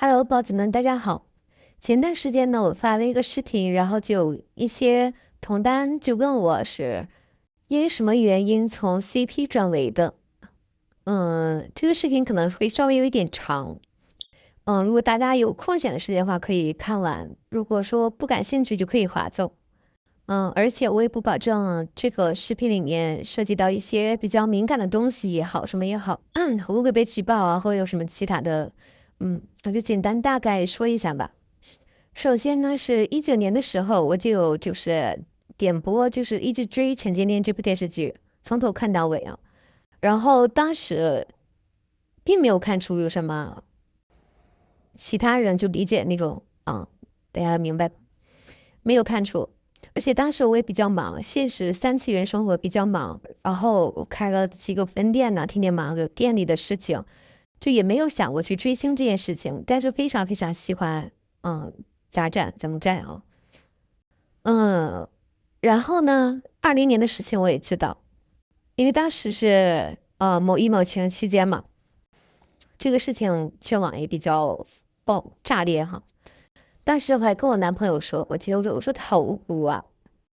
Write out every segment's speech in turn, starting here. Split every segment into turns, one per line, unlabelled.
Hello，宝子们，大家好。前段时间呢，我发了一个视频，然后就有一些同单就问我是因为什么原因从 CP 转为的。这个视频可能会稍微有一点长。如果大家有空闲的时间的话，可以看完；如果说不感兴趣，就可以划走。而且我也不保证这个视频里面涉及到一些比较敏感的东西也好，什么也好，会不会被举报啊，或者有什么其他的。我就简单大概说一下吧。首先呢，是19年的时候，我就是点播，就是一直追《陈建年》这部电视剧，从头看到尾啊。然后当时并没有看出有什么其他人就理解那种大家明白，没有看出。而且当时我也比较忙，现实3次元生活比较忙，然后我开了几个分店呢，天天忙着店里的事情，就也没有想过去追星这件事情，但是非常非常喜欢，加站怎么站啊，嗯，然后呢，20年的事情我也知道，因为当时是某一某情人期间嘛，这个事情全网也比较炸裂哈。当时我还跟我男朋友说，我记得我说他好无辜啊，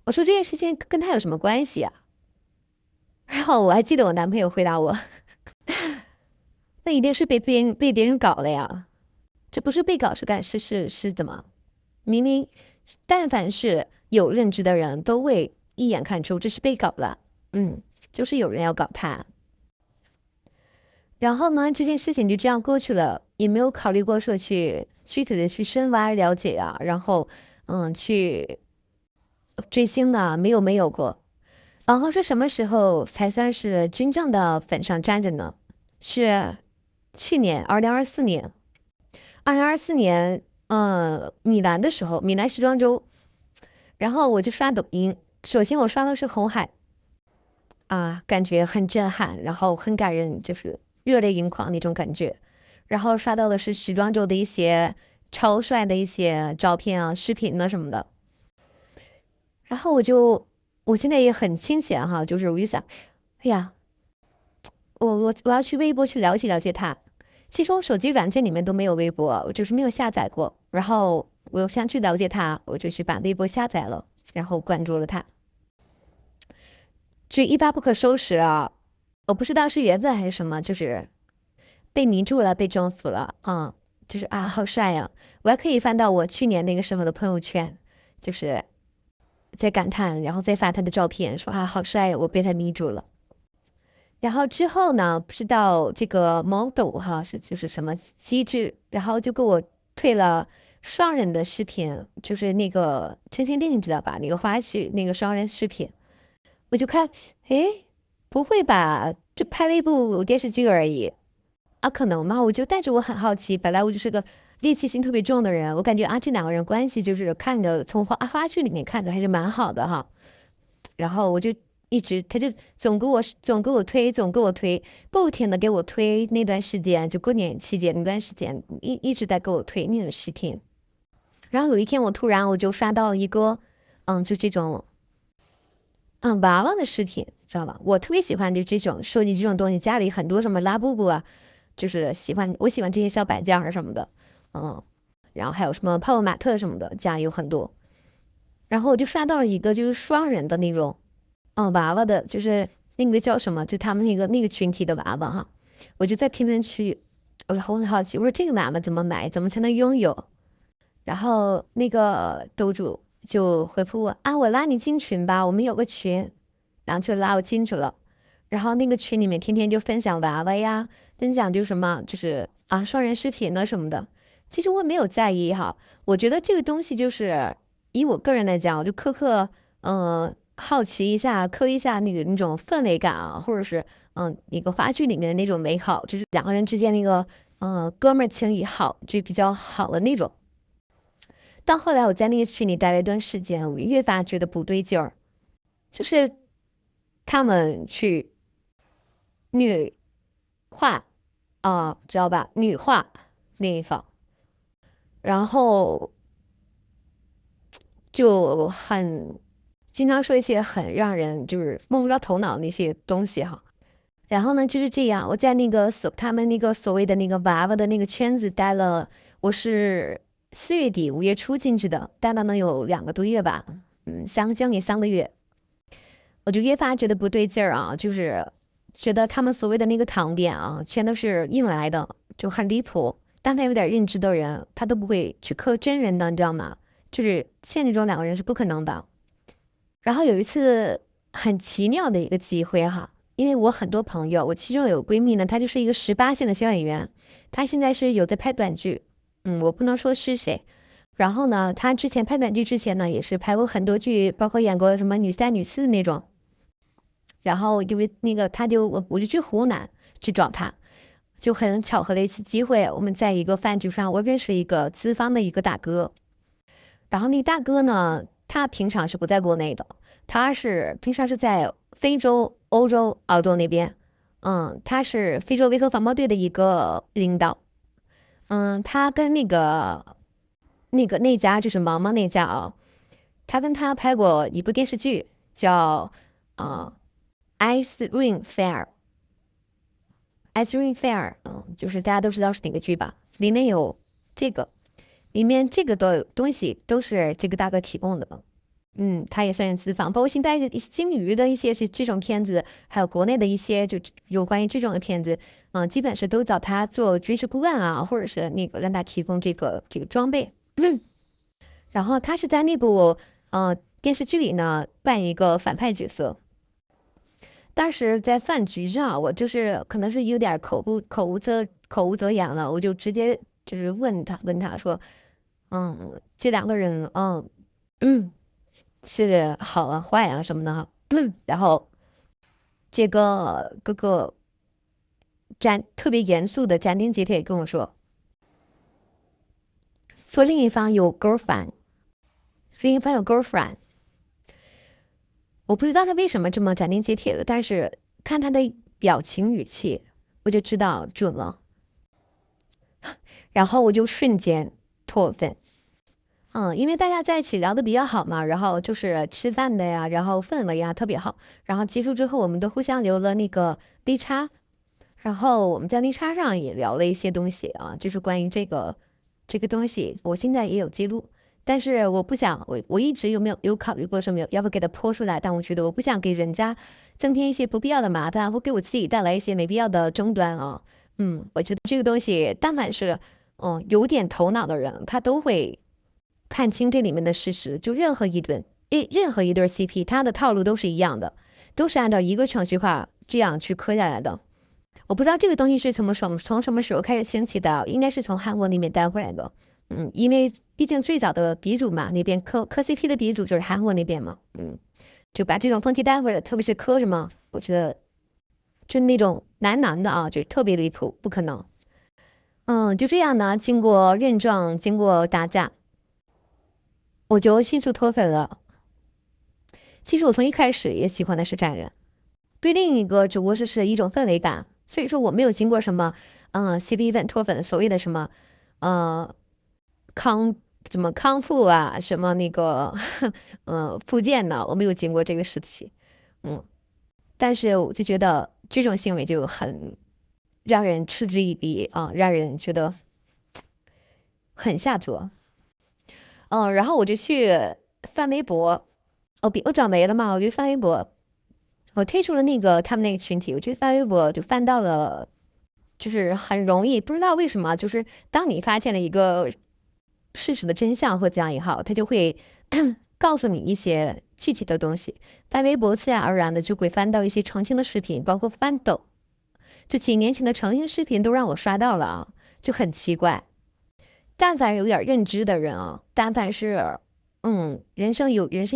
我说这件事情跟他有什么关系啊？然后我还记得我男朋友回答我，那一定是被别人搞了呀，这不是被搞是干是怎么？明明但凡是有认知的人都会一眼看出这是被搞了，就是有人要搞他。然后呢，这件事情就这样过去了，也没有考虑过说去具体的去深挖了解啊，然后去追星的没有过。然后是什么时候才算是真正的粉上站着呢？是去年2024年，米兰的时候，米兰时装周，然后我就刷抖音，首先我刷的是红海啊，感觉很震撼，然后很感人，就是热泪盈眶那种感觉。然后刷到的是时装周的一些超帅的一些照片啊、视频啊什么的。然后我现在也很清闲哈，就是我就想，哎呀，我要去微博去了解了解他。其实我手机软件里面都没有微博，我就是没有下载过。然后我想去了解他，我就去把微博下载了，然后关注了他。这一发不可收拾啊！我不知道是缘分还是什么，就是被迷住了，被征服了。就是啊，好帅呀！我还可以翻到我去年那个时候的朋友圈，就是在感叹，然后再发他的照片，说啊，好帅呀，我被他迷住了。然后之后呢，不知道这个 model 哈就是什么机制，然后就给我推了双人的视频，就是那个陈情令你知道吧？那个花絮那个双人视频，我就看，诶，不会吧？这拍了一部电视剧而已啊，可能吗？我就带着我很好奇，本来我就是个猎奇心特别重的人，我感觉啊这两个人关系就是看着从花絮里面看着还是蛮好的哈。然后我就一直，他就总给我推，不停的给我推那段时间，就过年期间那段时间，一直在给我推那种视频。然后有一天我突然就刷到一个，就这种，娃娃的视频，知道吧？我特别喜欢就这种收集这种东西，家里很多什么拉布布啊，就是我喜欢这些小摆件儿什么的，嗯，然后还有什么泡泡玛特什么的，家里有很多。然后我就刷到了一个就是双人的那种。娃娃的，就是那个叫什么，就他们那个群体的娃娃哈，我就在评论区，我很好奇，我说这个娃娃怎么买，怎么才能拥有？然后那个楼主就回复我啊，我拉你进群吧，我们有个群，然后就拉我进去了。然后那个群里面天天就分享娃娃呀，分享就什么，就是双人视频啊什么的。其实我没有在意哈，我觉得这个东西就是以我个人来讲，我就好奇一下，磕一下那种氛围感啊，或者是一个话剧里面的那种美好，就是两个人之间那个哥们儿情谊好，就比较好的那种。到后来我在那个群里待了一段时间，我越发觉得不对劲儿，就是他们去女化知道吧？女化那一方，然后就很经常说一些很让人就是摸不着头脑的那些东西哈。然后呢，就是这样，我在他们那个所谓的那个娃娃的那个圈子待了，我是4月底5月初进去的，待了能有2个多月吧，将近3个月，我就越发觉得不对劲儿啊，就是觉得他们所谓的那个糖点啊，全都是硬来的，就很离谱。但他有点认知的人，他都不会去磕真人的，你知道吗？就是现实中2个人是不可能的。然后有一次很奇妙的一个机会哈，因为我很多朋友，我其中有闺蜜呢，她就是一个18线的小演员，她现在是有在拍短剧，我不能说是谁。然后呢，她之前拍短剧之前呢，也是拍过很多剧，包括演过什么女三、女四那种。然后因为那个，我就去湖南去找她，就很巧合的一次机会，我们在一个饭局上，我认识一个资方的一个大哥。然后那大哥呢，他平常是不在国内的，他是平常是在非洲、欧洲、澳洲那边。他是非洲维和防暴队的一个领导。他跟那家就是毛毛那家啊，他跟他拍过一部电视剧，叫Ice Ring Fair》。Ice Ring Fair，就是大家都知道是哪个剧吧？里面有这个，里面这个的东西都是这个大哥提供的。他也算是资方，包括现在一些鲸鱼的一些是这种片子，还有国内的一些就有关于这种的片子，基本是都找他做军事顾问啊，或者是那个让他提供这个装备。然后他是在那部电视剧里呢扮一个反派角色。当时在饭局上，我就是可能是有点口无遮言了，我就直接就是问他说，这2个人，是好啊坏啊什么的。然后这个哥哥特别严肃的斩钉截铁跟我说另一方有 girlfriend，另一方有 girlfriend。我不知道他为什么这么斩钉截铁的，但是看他的表情语气，我就知道准了。然后我就瞬间脱粉。因为大家在一起聊得比较好嘛，然后就是吃饭的呀，然后氛围呀特别好，然后结束之后我们都互相留了那个 B 叉，然后我们在 B 叉上也聊了一些东西啊，就是关于这个东西，我现在也有记录。但是我不想，我一直有考虑过什么要不给他泼出来，但我觉得我不想给人家增添一些不必要的麻烦，或给我自己带来一些没必要的争端啊。我觉得这个东西，但凡是有点头脑的人，他都会看清这里面的事实。就任何一对 CP，他的套路都是一样的，都是按照一个程序化这样去磕下来的。我不知道这个东西是从什么时候开始兴起的，应该是从韩国那边带回来的。因为毕竟最早的鼻祖嘛，那边磕 CP 的鼻祖就是韩国那边嘛。就把这种风气带回来，特别是磕什么，我觉得就那种男的啊，就特别离谱，不可能。就这样呢，经过认证，经过打架，我就迅速脱粉了。其实我从一开始也喜欢的是战人，对另一个只不过是一种氛围感，所以说我没有经过什么CP 粉脱粉，所谓的什么呃康什么康复啊，什么那个复健呢，我没有经过这个时期。但是我就觉得这种行为就很让人嗤之以鼻啊，让人觉得很下作。然后我就去翻微博，我找没了嘛，我就翻微博，我退出了他们那个群体，我去翻微博就翻到了，就是很容易，不知道为什么，就是当你发现了一个事实的真相或怎样也好，他就会告诉你一些具体的东西。翻微博自然而然的就会翻到一些澄清的视频，包括翻抖，就几年前的澄清视频都让我刷到了啊，就很奇怪。但凡有点认知的人啊，但凡是有人生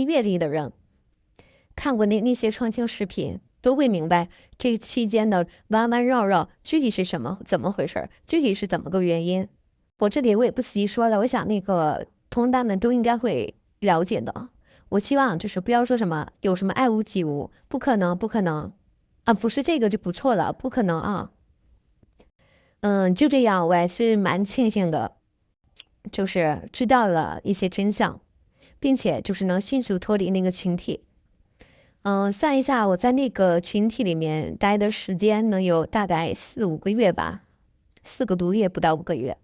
阅历的人，看过那些澄清视频，都会明白这期间的弯弯绕绕具体是什么，怎么回事，具体是怎么个原因。我这里我也不细说了，我想那个同担们都应该会了解的。我希望就是不要说什么有什么爱屋及乌，不可能，不可能啊，不是这个就不错了，不可能啊。就这样，我还是蛮庆幸的。就是知道了一些真相，并且就是能迅速脱离那个群体。算一下我在那个群体里面待的时间能有大概4、5个月吧，4个多月不到5个月。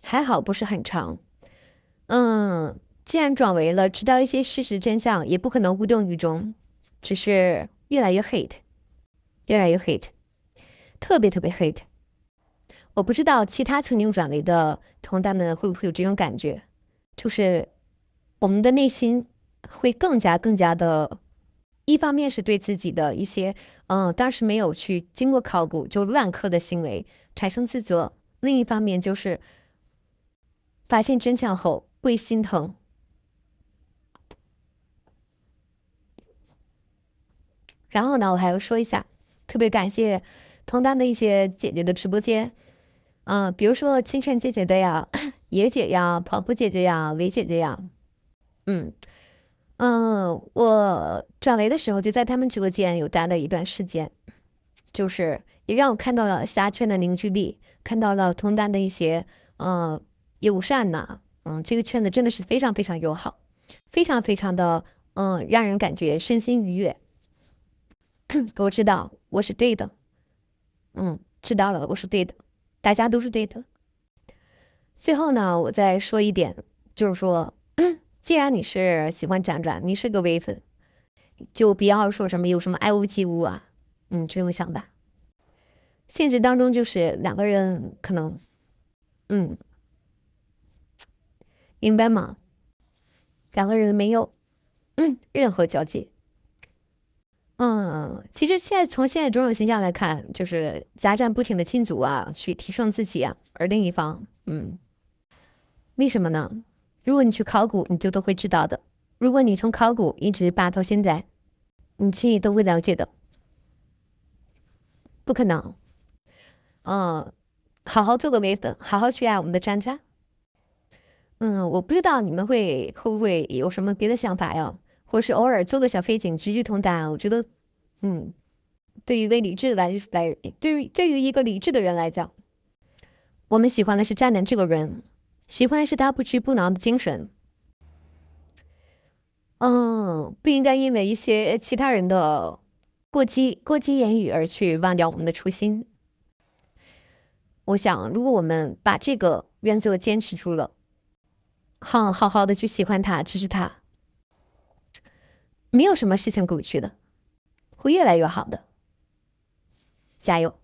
还好不是很长。既然转为了，知道一些事实真相，也不可能无动于衷，只是越来越 hate，越来越 hate，特别特别 hate。我不知道其他曾经转为的同担们会不会有这种感觉，就是我们的内心会更加的，一方面是对自己的一些当时没有去经过考古就乱刻的行为产生自责，另一方面就是发现真相后会心疼。然后呢，我还要说一下，特别感谢同担的一些姐姐的直播间，比如说清晨姐姐的呀，野姐呀，跑步姐姐呀，维姐姐呀，嗯我转为的时候就在他们直播间有待了一段时间，就是也让我看到了虾圈的凝聚力，看到了同担的一些友善呐，这个圈子真的是非常非常友好，非常非常的让人感觉身心愉悦。我知道我是对的，知道了我是对的，大家都是对的。最后呢，我再说一点，就是说，既然你是喜欢辗转，你是个微粉，就不要说什么有什么爱屋及乌啊，这种想法。现实当中就是两个人可能，嗯，明白吗？两个人没有，任何交集。其实从现在种种现象来看，就是夹战不停的亲族啊，去提升自己啊，而另一方，为什么呢？如果你去考古，你就都会知道的。如果你从考古一直扒到现在，你其实都会了解的。不可能，好好做个微粉，好好去爱我们的专家。我不知道你们会不会有什么别的想法呀，或是偶尔做个小背景，举举同担。我觉得，嗯，对于一个理智对于一个理智的人来讲，我们喜欢的是战男这个人，喜欢的是他不屈不挠的精神。不应该因为一些其他人的过激言语而去忘掉我们的初心。我想，如果我们把这个原则坚持住了，好好的去喜欢他，支持他，没有什么事情过不去的，会越来越好的，加油！